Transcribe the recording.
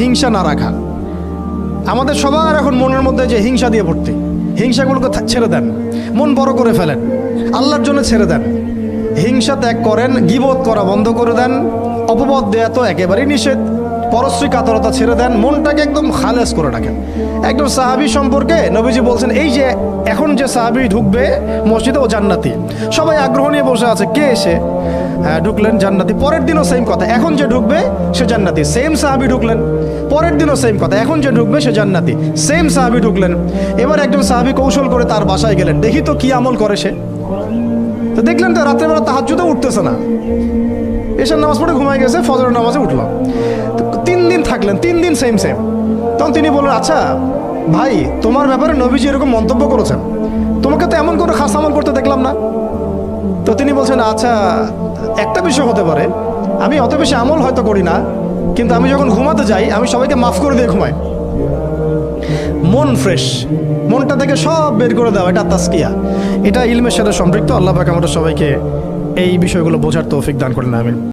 হিংসা না রাখা। আমাদের সবার এখন মনের মধ্যে যে হিংসা দিয়ে ভর্তি, হিংসাগুলোকে ছেড়ে দেন, মন বড় করে ফেলেন, আল্লাহর জন্য ছেড়ে দেন। হিংসা ত্যাগ করেন, গীবত করা বন্ধ করে দেন, অপবাদ দেয়া তো একেবারেই নিষেধ, পরশ্রী কাতরতা ছেড়ে দেন, মনটাকে একদম খালেস করে রাখেন। একদম সাহাবী সম্পর্কে নবীজি বলছেন, এই যে এখন যে সাহাবী ঢুকবে মসজিদে ও জান্নাতি, সবাই আগ্রহ নিয়ে বসে আছে, কে এসে ঢুকলেন জান্নাতি, পরের দিনও সেম কথা, এখন যে ঢুকবে সে জান্নাতি। সেম সাহাবী ঢুকলেন, পরের দিনও সেম কথা, এখন যে ঢুকবে সে জান্নাতি। সেম সাহাবী ঢুকলেন, এবার একজন সাহাবী কৌশল করে তার বাসায় গেলেন, দেখি তো কি আমল করে সে। তো দেখলেন তো রাত্রেবেলা তাহাজ্জুদে উঠতেছে না, এশার নামাজ পড়ে ঘুমাই গেছে, ফজরের নামাজে উঠলাম। 3 দিন থাকলেন, 3 দিন সেম সেম। তখন তিনি বললেন, আচ্ছা ভাই, তোমার ব্যাপারে নবীজি এরকম মন্তব্য করেছেন, তোমাকে তো এমন কোনো খাস আমল করতে দেখলাম না। তো তিনি বলছেন, আচ্ছা একটা বিষয় হতে পারে, আমি অত বেশি আমল হয়তো করি না, কিন্তু আমি যখন ঘুমাতে যাই আমি সবাইকে মাফ করে দিয়ে ঘুমাই। মন ফ্রেশ, মনটা থেকে সব বের করে দেওয়া, এটা তাসকিয়া, এটা ইলমের সাথে সম্পৃক্ত। আল্লাহ পাক আমাদের সবাইকে এই বিষয়গুলো বোঝার তৌফিক দান করেন, আমিন।